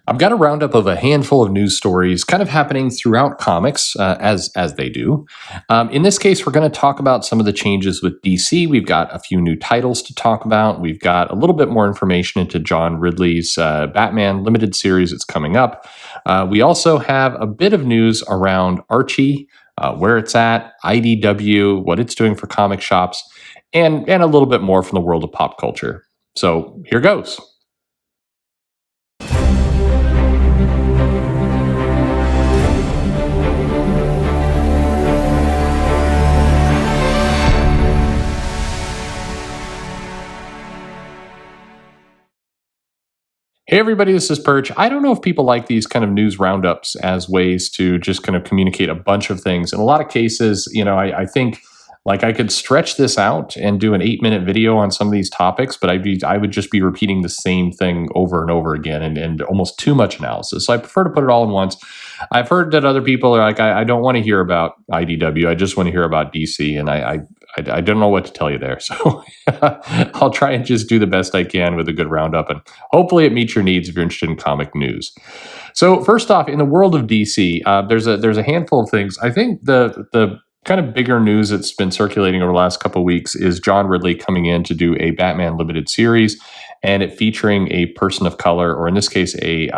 I've got a roundup of a handful of news stories kind of happening throughout comics, as they do. In this case, we're going to talk about some of the changes with DC. We've got a few new titles to talk about. We've got a little bit more information into John Ridley's Batman limited series that's coming up. We also have a bit of news around Archie, where it's at, IDW, what it's doing for comic shops, and a little bit more from the world of pop culture. So here goes. Hey everybody, this is Perch. I don't know if people like these kind of news roundups as ways to just kind of communicate a bunch of things. In a lot of cases, I think like I could stretch this out and do an 8-minute video on some of these topics, but I would just be repeating the same thing over and over again and almost too much analysis. So I prefer to put it all in once. I've heard that other people are like, I don't want to hear about IDW. I just want to hear about DC. And I don't know what to tell you there. So I'll try and just do the best I can with a good roundup. And hopefully it meets your needs if you're interested in comic news. So first off, in the world of DC, there's a handful of things. I think the kind of bigger news that's been circulating over the last couple of weeks is John Ridley coming in to do a Batman limited series, and it featuring a person of color, or in this case, a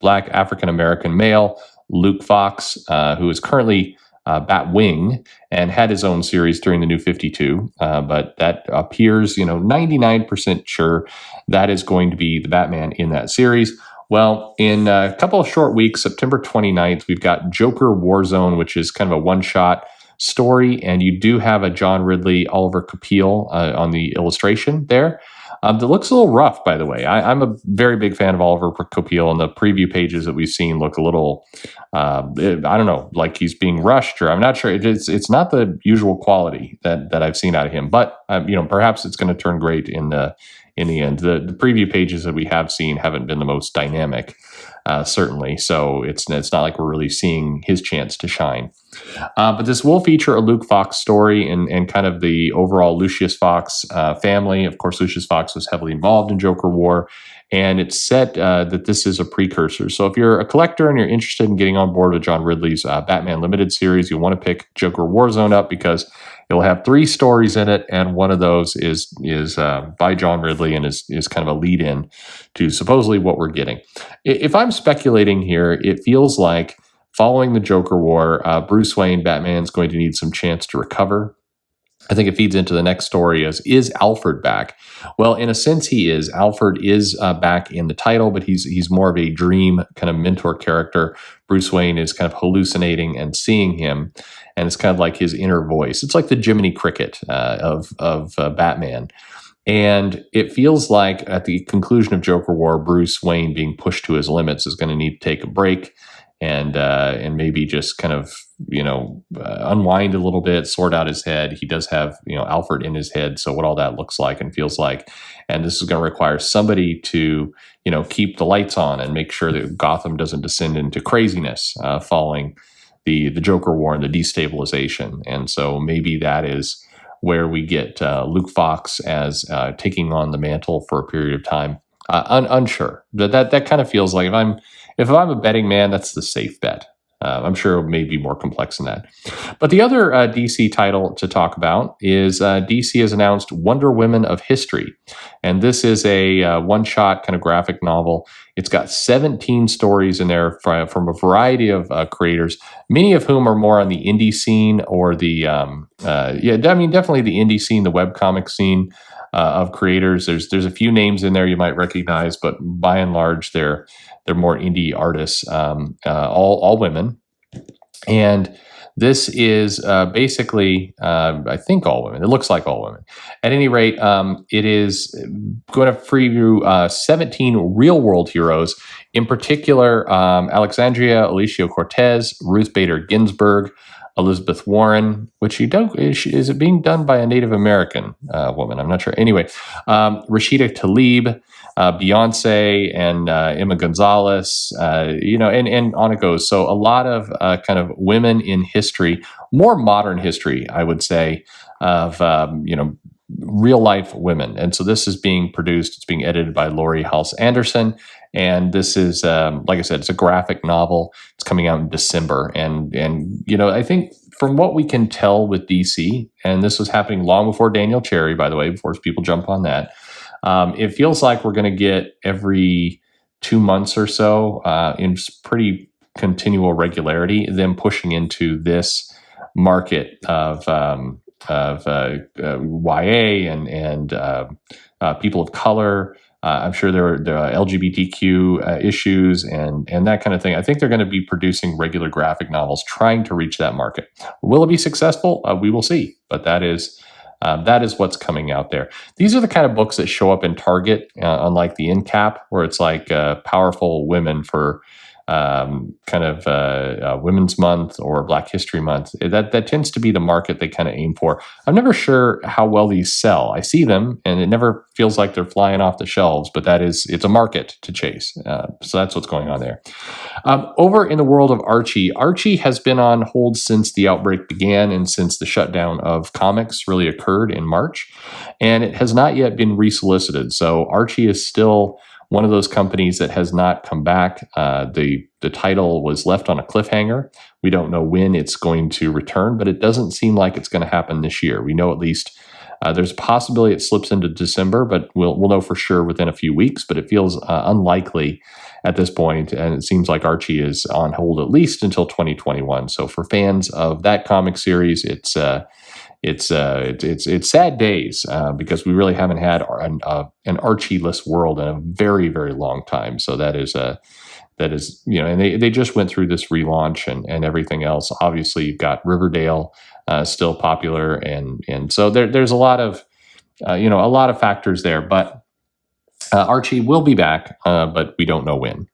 Black African-American male, Luke Fox, who is currently Batwing and had his own series during the New 52, but that appears, 99% sure that is going to be the Batman in that series. Well, in a couple of short weeks, September 29th, we've got Joker Warzone, which is kind of a one-shot story, and you do have a John Ridley, Oliver Capil on the illustration there. That looks a little rough, by the way. I'm a very big fan of Oliver Capil, and the preview pages that we've seen look a little, I don't know, like he's being rushed, or I'm not sure. It's not the usual quality that I've seen out of him, but perhaps it's going to turn great in the end. The preview pages that we have seen haven't been the most dynamic, certainly. So it's not like we're really seeing his chance to shine. But this will feature a Luke Fox story and kind of the overall Lucius Fox family. Of course, Lucius Fox was heavily involved in Joker War, and it's set that this is a precursor. So if you're a collector and you're interested in getting on board with John Ridley's Batman Limited series, you'll want to pick Joker Warzone up because it'll have 3 stories in it, and one of those is by John Ridley and is kind of a lead-in to supposedly what we're getting. If I'm speculating here, it feels like following the Joker War, Bruce Wayne, Batman's going to need some chance to recover. I think it feeds into the next story is Alfred back? Well, in a sense, he is. Alfred is back in the title, but he's more of a dream kind of mentor character. Bruce Wayne is kind of hallucinating and seeing him, and it's kind of like his inner voice. It's like the Jiminy Cricket of Batman. And it feels like at the conclusion of Joker War, Bruce Wayne being pushed to his limits is going to need to take a break and maybe just kind of unwind a little bit, sort out his head. He does have Alfred in his head, so what all that looks like and feels like, and this is going to require somebody to keep the lights on and make sure that Gotham doesn't descend into craziness following the Joker War and the destabilization. And so maybe that is where we get Luke Fox as taking on the mantle for a period of time. Unsure. That kind of feels like if I'm a betting man, that's the safe bet. I'm sure it may be more complex than that. But the other DC title to talk about is DC has announced Wonder Women of History. And this is a one-shot kind of graphic novel. It's got 17 stories in there from a variety of creators, many of whom are more on the indie scene or definitely the indie scene, the webcomic scene of creators. There's a few names in there you might recognize, but by and large, they're more indie artists, all women. And this is basically, I think, all women. It looks like all women. At any rate, it is going to preview 17 real-world heroes, in particular, Alexandria Ocasio-Cortez, Ruth Bader Ginsburg, Elizabeth Warren, which is it being done by a Native American woman? I'm not sure. Anyway, Rashida Tlaib, Beyonce, and Emma Gonzalez, and on it goes. So a lot of kind of women in history, more modern history, I would say, of real life women. And so this is being produced, it's being edited by Laurie Halse Anderson. And this is, like I said, it's a graphic novel. It's coming out in December. And I think from what we can tell with DC, and this was happening long before Daniel Cherry, by the way, before people jump on that, it feels like we're going to get every 2 months or so in pretty continual regularity, them pushing into this market of YA and people of color. I'm sure there are LGBTQ issues and that kind of thing. I think they're going to be producing regular graphic novels, trying to reach that market. Will it be successful? We will see. But that is what's coming out there. These are the kind of books that show up in Target, unlike the end cap, where it's like powerful women for Women's Month or Black History Month. That tends to be the market they kind of aim for. I'm never sure how well these sell. I see them, and it never feels like they're flying off the shelves, but it's a market to chase. So that's what's going on there. Over in the world of Archie, Archie has been on hold since the outbreak began and since the shutdown of comics really occurred in March, and it has not yet been resolicited. So Archie is still one of those companies that has not come back. The title was left on a cliffhanger. We don't know when it's going to return, but it doesn't seem like it's going to happen this year. We know at least there's a possibility it slips into December, but we'll know for sure within a few weeks. But it feels unlikely at this point, and it seems like Archie is on hold at least until 2021. So for fans of that comic series, it's sad days because we really haven't had an Archie-less world in a very, very long time. So that is and they just went through this relaunch and everything else. Obviously, you've got Riverdale still popular, and so there's a lot of factors there. But Archie will be back, but we don't know when.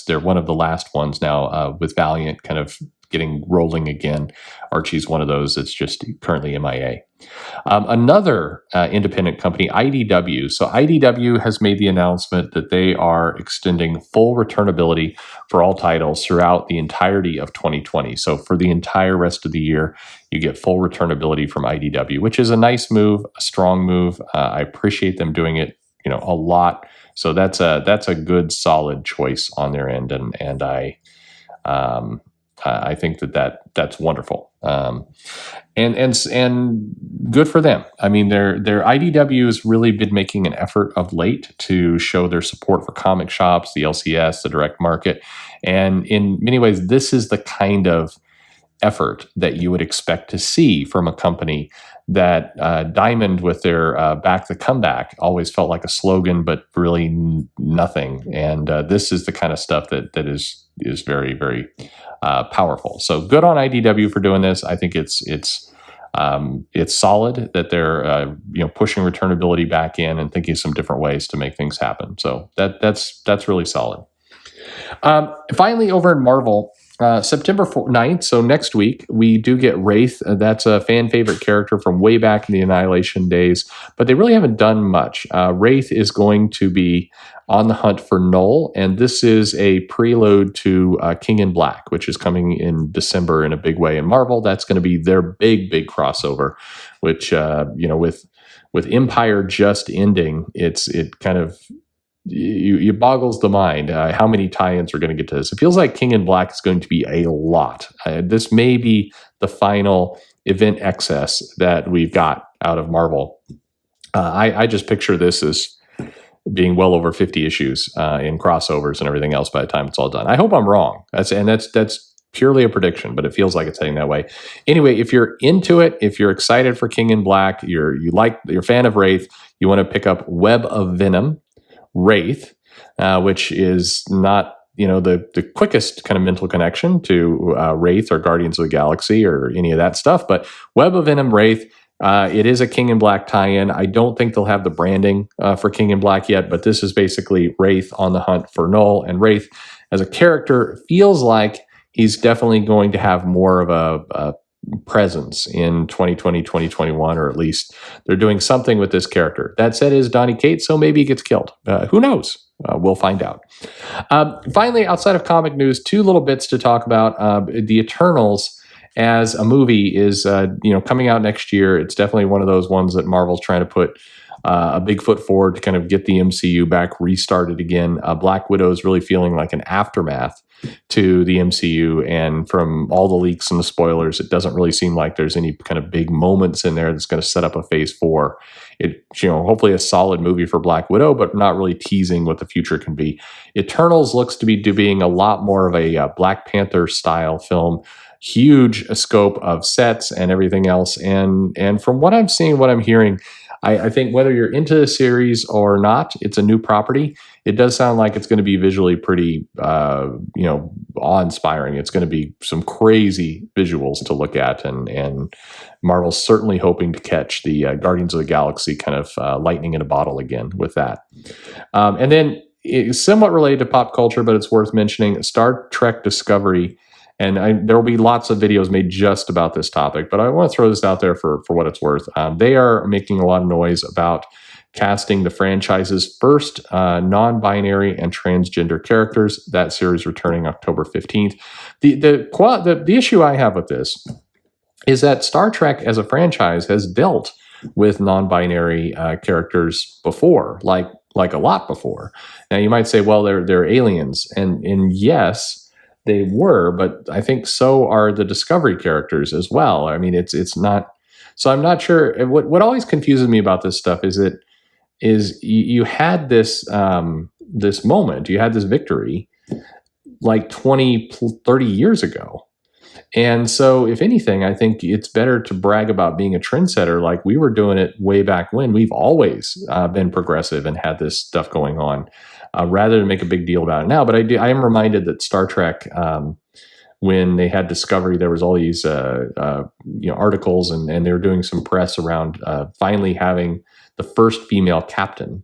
They're one of the last ones now with Valiant kind of getting rolling again. Archie's one of those that's just currently MIA. Another independent company, IDW. So IDW has made the announcement that they are extending full returnability for all titles throughout the entirety of 2020. So for the entire rest of the year, you get full returnability from IDW, which is a nice move, a strong move. I appreciate them doing it, a lot. So that's a good, solid choice on their end, and I think that's wonderful, and good for them. I mean, their IDW has really been making an effort of late to show their support for comic shops, the LCS, the direct market, and in many ways, this is the kind of effort that you would expect to see from a company that Diamond with their Back the Comeback always felt like a slogan, but really nothing. And this is the kind of stuff that is very, very powerful. So good on IDW for doing this. I think it's solid that they're pushing returnability back in and thinking some different ways to make things happen. So that's really solid. Finally, over in Marvel, September 9th, so next week, we do get Wraith. That's a fan favorite character from way back in the Annihilation days, but they really haven't done much. Wraith is going to be on the hunt for Null, and this is a prelude to King in Black, which is coming in December in a big way in Marvel. That's going to be their big crossover, which, with Empire just ending, it kind of you boggles the mind how many tie-ins are going to get to this. It feels like King in Black is going to be a lot. This may be the final event excess that we've got out of Marvel. I just picture this as being well over 50 issues in crossovers and everything else by the time it's all done. I hope I'm wrong. That's purely a prediction, but it feels like it's heading that way. Anyway, if you're into it, if you're excited for King in Black, you're a fan of Wraith, you want to pick up Web of Venom, Wraith, which is not the quickest kind of mental connection to Wraith or Guardians of the Galaxy or any of that stuff, but Web of Venom, Wraith, it is a King in Black tie-in. I don't think they'll have the branding for King in Black yet, but this is basically Wraith on the hunt for Null, and Wraith as a character feels like he's definitely going to have more of a presence in 2020, 2021, or at least they're doing something with this character. That said, is Donny Cates, so maybe he gets killed. Who knows? We'll find out. Finally, outside of comic news, two little bits to talk about. The Eternals as a movie is, coming out next year. It's definitely one of those ones that Marvel's trying to put a big foot forward to kind of get the MCU back restarted again. Black Widow is really feeling like an aftermath to the MCU, and from all the leaks and the spoilers, it doesn't really seem like there's any kind of big moments in there that's going to set up a phase 4. It, hopefully a solid movie for Black Widow, but not really teasing what the future can be. Eternals looks to be being a lot more of a Black Panther style film. Huge scope of sets and everything else. And from what I'm seeing, what I'm hearing, I think whether you're into the series or not, it's a new property. It does sound like it's going to be visually pretty, awe-inspiring. It's going to be some crazy visuals to look at, and Marvel's certainly hoping to catch the Guardians of the Galaxy kind of lightning in a bottle again with that. And then, somewhat related to pop culture, but it's worth mentioning, Star Trek Discovery. And there will be lots of videos made just about this topic, but I want to throw this out there for what it's worth. They are making a lot of noise about casting the franchise's first non-binary and transgender characters. That series returning October 15th. The issue I have with this is that Star Trek as a franchise has dealt with non-binary characters before, like a lot before. Now you might say, well, they're aliens, and yes, they were, but I think so are the Discovery characters as well. I mean, it's not. So I'm not sure. What always confuses me about this stuff is you had this this moment, you had this victory like 20, 30 years ago. And so if anything, I think it's better to brag about being a trendsetter like we were doing it way back when. We've always been progressive and had this stuff going on. Rather than make a big deal about it now. But I am reminded that Star Trek, when they had Discovery, there was all these articles, and they were doing some press around finally having the first female captain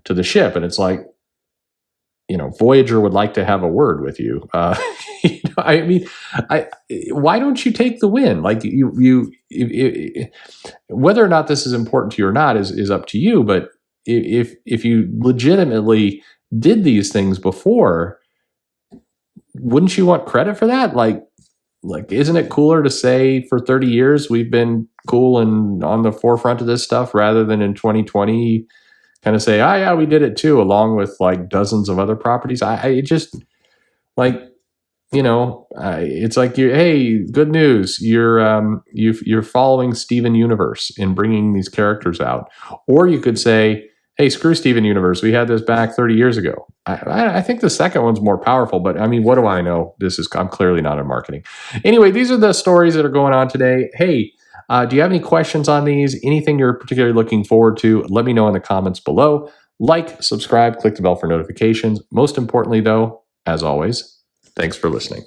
to the ship. And it's like, Voyager would like to have a word with you. I mean, why don't you take the win? Like whether or not this is important to you or not is up to you. But if you legitimately did these things before, wouldn't you want credit for that? Like, isn't it cooler to say for 30 years we've been cool and on the forefront of this stuff rather than in 2020 kind of say, oh yeah, we did it too, along with like dozens of other properties? It's like, hey, good news, you're following Steven Universe in bringing these characters out. Or you could say, hey, screw Steven Universe, we had this back 30 years ago. I think the second one's more powerful, but I mean, what do I know? I'm clearly not in marketing. Anyway, these are the stories that are going on today. Hey, do you have any questions on these? Anything you're particularly looking forward to? Let me know in the comments below. Like, subscribe, click the bell for notifications. Most importantly, though, as always, thanks for listening.